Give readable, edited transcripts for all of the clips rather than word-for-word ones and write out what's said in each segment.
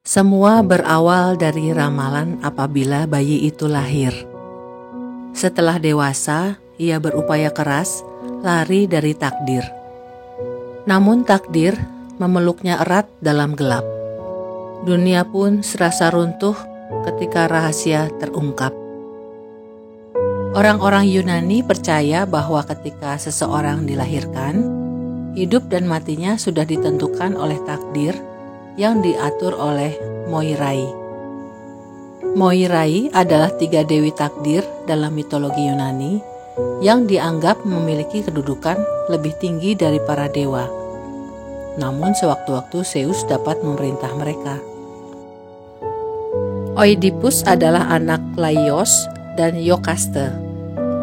Semua berawal dari ramalan apabila bayi itu lahir. Setelah dewasa, ia berupaya keras lari dari takdir. Namun takdir memeluknya erat dalam gelap. Dunia pun serasa runtuh ketika rahasia terungkap. Orang-orang Yunani percaya bahwa ketika seseorang dilahirkan, hidup dan matinya sudah ditentukan oleh takdir yang diatur oleh Moirai. Moirai adalah 3 dewi takdir dalam mitologi Yunani yang dianggap memiliki kedudukan lebih tinggi dari para dewa. Namun sewaktu-waktu Zeus dapat memerintah mereka. Oidipus adalah anak Laios dan Iokaste.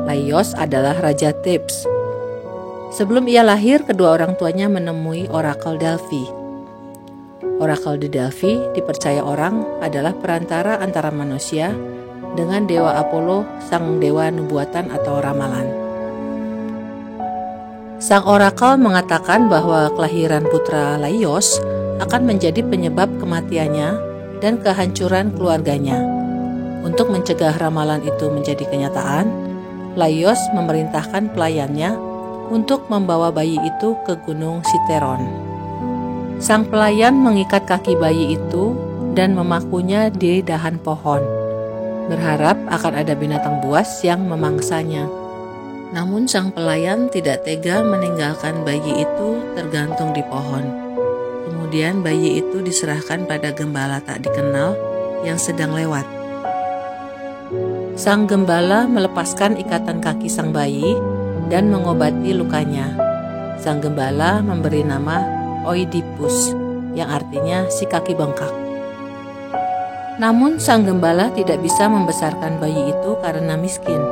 Laios adalah Raja Thebes. Sebelum ia lahir, kedua orang tuanya menemui orakel Delphi. Orakel di Delphi dipercaya orang adalah perantara antara manusia dengan dewa Apollo, sang dewa nubuatan atau ramalan. Sang orakel mengatakan bahwa kelahiran putra Laios akan menjadi penyebab kematiannya dan kehancuran keluarganya. Untuk mencegah ramalan itu menjadi kenyataan, Laios memerintahkan pelayannya untuk membawa bayi itu ke gunung Citeron. Sang pelayan mengikat kaki bayi itu dan memakunya di dahan pohon, berharap akan ada binatang buas yang memangsanya. Namun sang pelayan tidak tega meninggalkan bayi itu tergantung di pohon. Kemudian bayi itu diserahkan pada gembala tak dikenal yang sedang lewat. Sang gembala melepaskan ikatan kaki sang bayi dan mengobati lukanya. Sang gembala memberi nama Oidipus, yang artinya si kaki bengkak. Namun sang gembala tidak bisa membesarkan bayi itu karena miskin.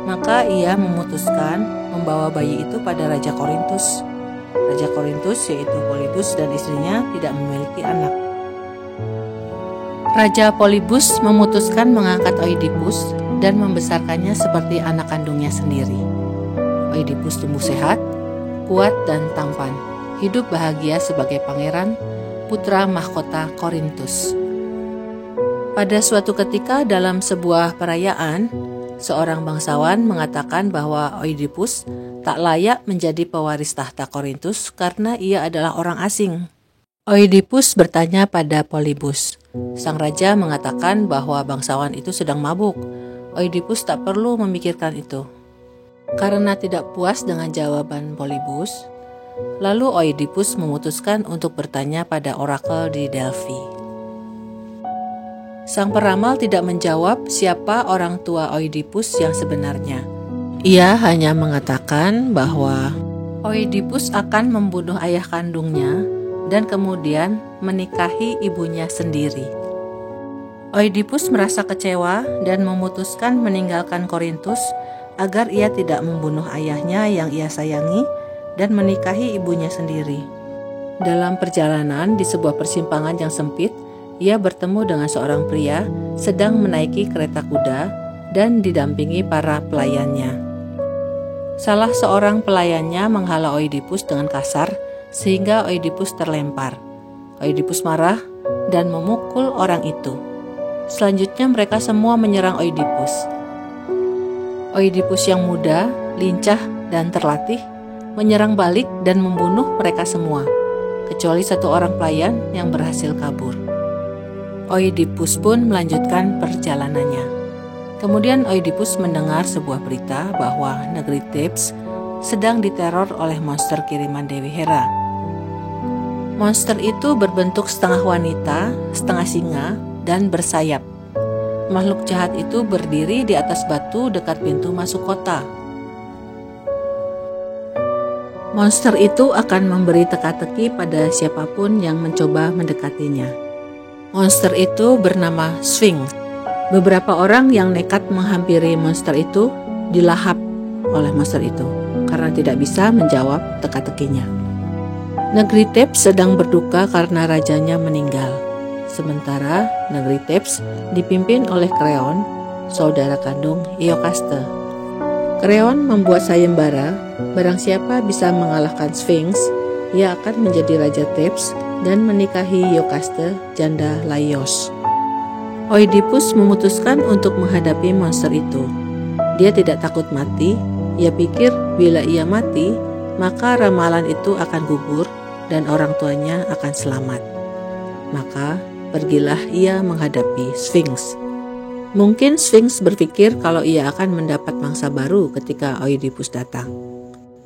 Maka ia memutuskan membawa bayi itu pada Raja Korintus. Raja Korintus, yaitu Polybus dan istrinya, tidak memiliki anak. Raja Polybus memutuskan mengangkat Oidipus dan membesarkannya seperti anak kandungnya sendiri. Oidipus tumbuh sehat, kuat dan tampan. Hidup bahagia sebagai pangeran, putra mahkota Korintus. Pada suatu ketika dalam sebuah perayaan, seorang bangsawan mengatakan bahwa Oidipus tak layak menjadi pewaris tahta Korintus karena ia adalah orang asing. Oidipus bertanya pada Polybus. Sang raja mengatakan bahwa bangsawan itu sedang mabuk. Oidipus tak perlu memikirkan itu. Karena tidak puas dengan jawaban Polybus, lalu Oidipus memutuskan untuk bertanya pada orakel di Delphi. Sang peramal tidak menjawab siapa orang tua Oidipus yang sebenarnya. Ia hanya mengatakan bahwa Oidipus akan membunuh ayah kandungnya dan kemudian menikahi ibunya sendiri. Oidipus merasa kecewa dan memutuskan meninggalkan Korintus agar ia tidak membunuh ayahnya yang ia sayangi dan menikahi ibunya sendiri. Dalam perjalanan di sebuah persimpangan yang sempit, ia bertemu dengan seorang pria sedang menaiki kereta kuda dan didampingi para pelayannya. Salah seorang pelayannya menghala Oidipus dengan kasar sehingga Oidipus terlempar. Oidipus marah dan memukul orang itu. Selanjutnya mereka semua menyerang Oidipus. Oidipus yang muda, lincah dan terlatih menyerang balik dan membunuh mereka semua, kecuali satu orang pelayan yang berhasil kabur. Oidipus pun melanjutkan perjalanannya. Kemudian Oidipus mendengar sebuah berita bahwa negeri Thebes sedang diteror oleh monster kiriman Dewi Hera. Monster itu berbentuk setengah wanita, setengah singa, dan bersayap. Makhluk jahat itu berdiri di atas batu dekat pintu masuk kota. Monster itu akan memberi teka-teki pada siapapun yang mencoba mendekatinya. Monster itu bernama Sphinx. Beberapa orang yang nekat menghampiri monster itu dilahap oleh monster itu karena tidak bisa menjawab teka-tekinya. Negeri Thebes sedang berduka karena rajanya meninggal. Sementara negeri Thebes dipimpin oleh Kreon, saudara kandung Iokaste. Kreon membuat sayembara, barang siapa bisa mengalahkan Sphinx, ia akan menjadi Raja Thebes dan menikahi Iokaste, janda Laios. Oedipus memutuskan untuk menghadapi monster itu. Dia tidak takut mati. Ia pikir bila ia mati, maka ramalan itu akan gugur dan orang tuanya akan selamat. Maka pergilah ia menghadapi Sphinx. Mungkin Sphinx berpikir kalau ia akan mendapat mangsa baru ketika Oedipus datang.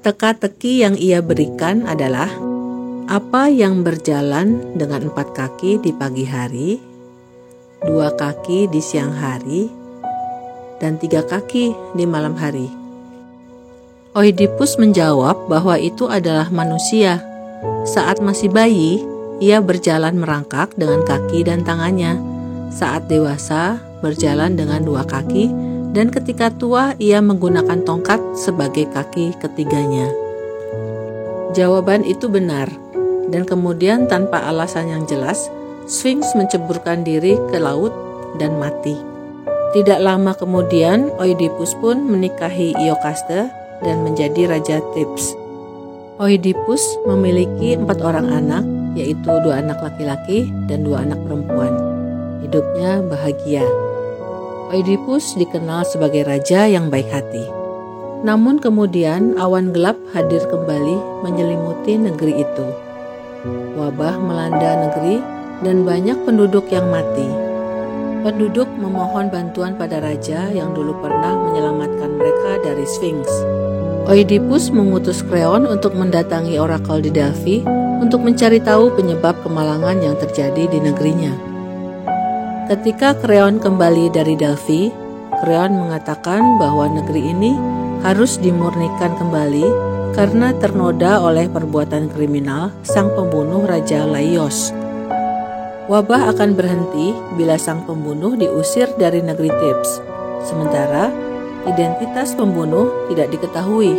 Teka-teki yang ia berikan adalah apa yang berjalan dengan 4 kaki di pagi hari, 2 kaki di siang hari, dan 3 kaki di malam hari. Oedipus menjawab bahwa itu adalah manusia. Saat masih bayi, ia berjalan merangkak dengan kaki dan tangannya. Saat dewasa, berjalan dengan 2 kaki, dan ketika tua, ia menggunakan tongkat sebagai kaki ketiganya. Jawaban itu benar. Dan kemudian tanpa alasan yang jelas, Sphinx menceburkan diri ke laut dan mati. Tidak lama kemudian, Oedipus pun menikahi Iokaste dan menjadi Raja Thebes. Oedipus memiliki 4 orang anak, yaitu 2 anak laki-laki dan 2 anak perempuan. Hidupnya bahagia. Oedipus dikenal sebagai raja yang baik hati. Namun kemudian awan gelap hadir kembali menyelimuti negeri itu. Wabah melanda negeri dan banyak penduduk yang mati. Penduduk memohon bantuan pada raja yang dulu pernah menyelamatkan mereka dari Sphinx. Oedipus mengutus Kreon untuk mendatangi orakel di Delphi untuk mencari tahu penyebab kemalangan yang terjadi di negerinya. Ketika Kreon kembali dari Delphi, Kreon mengatakan bahwa negeri ini harus dimurnikan kembali karena ternoda oleh perbuatan kriminal sang pembunuh Raja Laios. Wabah akan berhenti bila sang pembunuh diusir dari negeri Thebes, sementara identitas pembunuh tidak diketahui.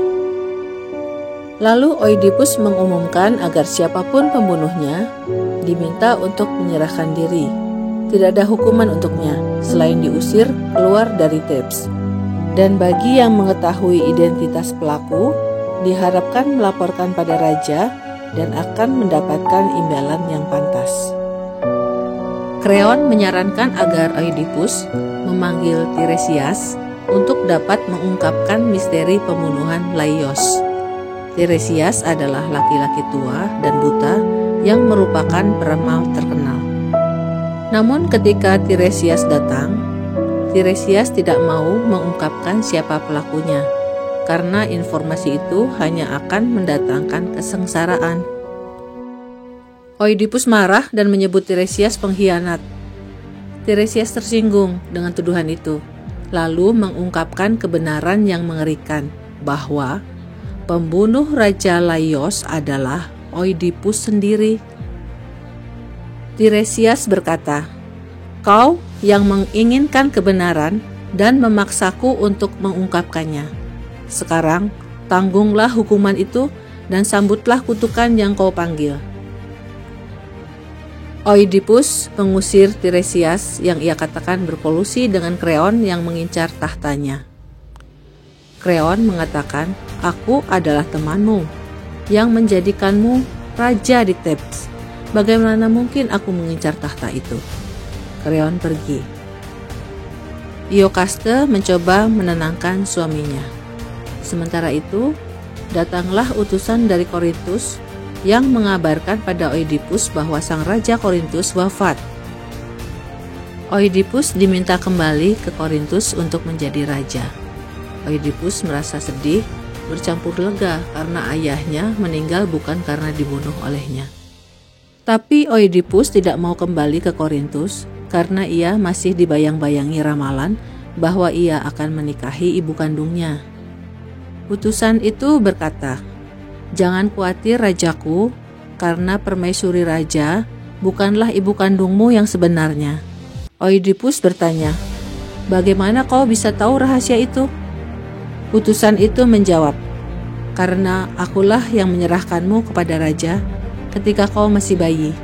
Lalu Oedipus mengumumkan agar siapapun pembunuhnya diminta untuk menyerahkan diri. Tidak ada hukuman untuknya selain diusir keluar dari Thebes. Dan bagi yang mengetahui identitas pelaku, diharapkan melaporkan pada raja dan akan mendapatkan imbalan yang pantas. Kreon menyarankan agar Oedipus memanggil Tiresias untuk dapat mengungkapkan misteri pembunuhan Laios. Tiresias adalah laki-laki tua dan buta yang merupakan peramal terkenal. Namun ketika Tiresias datang, Tiresias tidak mau mengungkapkan siapa pelakunya, karena informasi itu hanya akan mendatangkan kesengsaraan. Oedipus marah dan menyebut Tiresias pengkhianat. Tiresias tersinggung dengan tuduhan itu, lalu mengungkapkan kebenaran yang mengerikan bahwa pembunuh Raja Laios adalah Oedipus sendiri. Tiresias berkata, "Kau yang menginginkan kebenaran dan memaksaku untuk mengungkapkannya. Sekarang, tanggunglah hukuman itu dan sambutlah kutukan yang kau panggil." Oedipus mengusir Tiresias yang ia katakan berkolusi dengan Kreon yang mengincar tahtanya. Kreon mengatakan, "Aku adalah temanmu yang menjadikanmu raja di Thebes. Bagaimana mungkin aku mengincar tahta itu?" Kreon pergi. Iokaste mencoba menenangkan suaminya. Sementara itu, datanglah utusan dari Korintus yang mengabarkan pada Oedipus bahwa sang raja Korintus wafat. Oedipus diminta kembali ke Korintus untuk menjadi raja. Oedipus merasa sedih, bercampur lega karena ayahnya meninggal bukan karena dibunuh olehnya. Tapi Oedipus tidak mau kembali ke Korintus karena ia masih dibayang-bayangi ramalan bahwa ia akan menikahi ibu kandungnya. Utusan itu berkata, "Jangan khawatir rajaku, karena permaisuri raja bukanlah ibu kandungmu yang sebenarnya." Oedipus bertanya, "Bagaimana kau bisa tahu rahasia itu?" Utusan itu menjawab, "Karena akulah yang menyerahkanmu kepada raja ketika kau masih bayi.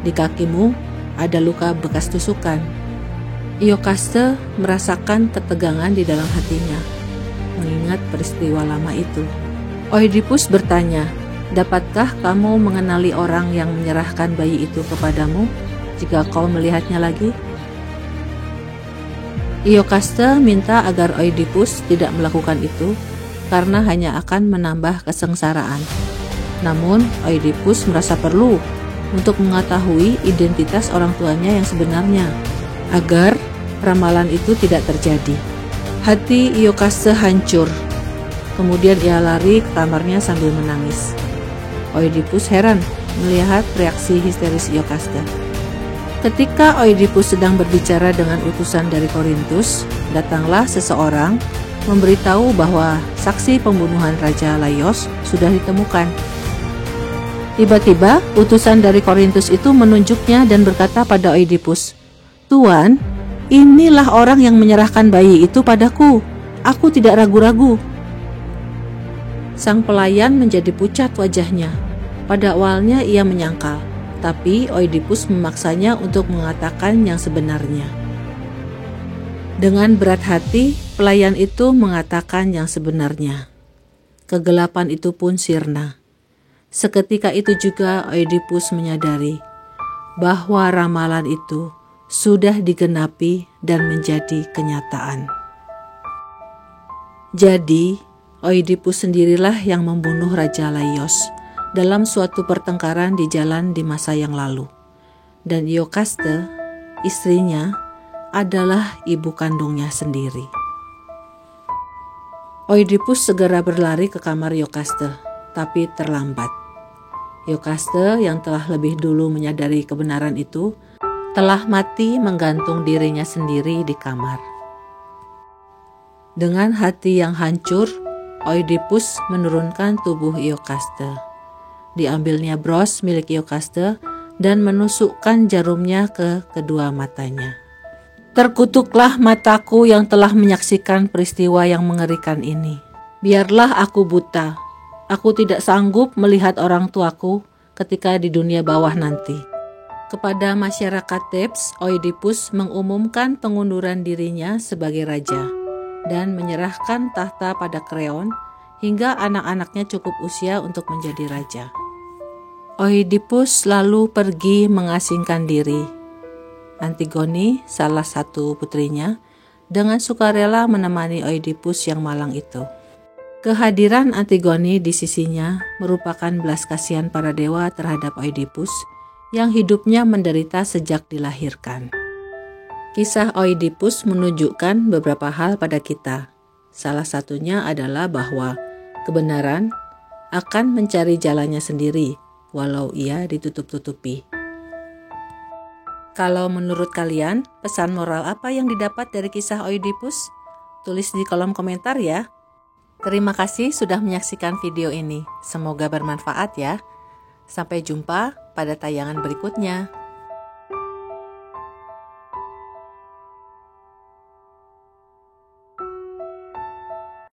Di kakimu ada luka bekas tusukan." Iokaste merasakan ketegangan di dalam hatinya mengingat peristiwa lama itu. Oedipus bertanya, Dapatkah kamu mengenali orang yang menyerahkan bayi itu kepadamu jika kau melihatnya lagi? Iokaste minta agar Oedipus tidak melakukan itu karena hanya akan menambah kesengsaraan. Namun Oedipus merasa perlu untuk mengetahui identitas orang tuanya yang sebenarnya agar ramalan itu tidak terjadi. Hati Iokaste hancur. Kemudian ia lari ke kamarnya sambil menangis. Oedipus heran melihat reaksi histeris Iokaste. Ketika Oedipus sedang berbicara dengan utusan dari Korintus, datanglah seseorang memberitahu bahwa saksi pembunuhan Raja Laios sudah ditemukan. Tiba-tiba utusan dari Korintus itu menunjuknya dan berkata pada Oedipus, "Tuan, inilah orang yang menyerahkan bayi itu padaku. Aku tidak ragu-ragu." Sang pelayan menjadi pucat wajahnya. Pada awalnya ia menyangkal, tapi Oedipus memaksanya untuk mengatakan yang sebenarnya. Dengan berat hati, pelayan itu mengatakan yang sebenarnya. Kegelapan itu pun sirna. Seketika itu juga Oedipus menyadari bahwa ramalan itu sudah digenapi dan menjadi kenyataan. Jadi, Oedipus sendirilah yang membunuh Raja Laios dalam suatu pertengkaran di jalan di masa yang lalu. Dan Iokaste, istrinya, adalah ibu kandungnya sendiri. Oedipus segera berlari ke kamar Iokaste, tapi terlambat. Iokaste yang telah lebih dulu menyadari kebenaran itu, telah mati menggantung dirinya sendiri di kamar. Dengan hati yang hancur, Oedipus menurunkan tubuh Iokaste. Diambilnya bros milik Iokaste dan menusukkan jarumnya ke kedua matanya. "Terkutuklah mataku yang telah menyaksikan peristiwa yang mengerikan ini. Biarlah aku buta. Aku tidak sanggup melihat orang tuaku ketika di dunia bawah nanti." Kepada masyarakat Thebes, Oedipus mengumumkan pengunduran dirinya sebagai raja dan menyerahkan tahta pada Kreon hingga anak-anaknya cukup usia untuk menjadi raja. Oedipus lalu pergi mengasingkan diri. Antigone, salah satu putrinya, dengan sukarela menemani Oedipus yang malang itu. Kehadiran Antigone di sisinya merupakan belas kasihan para dewa terhadap Oedipus yang hidupnya menderita sejak dilahirkan. Kisah Oedipus menunjukkan beberapa hal pada kita. Salah satunya adalah bahwa kebenaran akan mencari jalannya sendiri, walau ia ditutup-tutupi. Kalau menurut kalian, pesan moral apa yang didapat dari kisah Oedipus? Tulis di kolom komentar ya. Terima kasih sudah menyaksikan video ini. Semoga bermanfaat ya. Sampai jumpa pada tayangan berikutnya.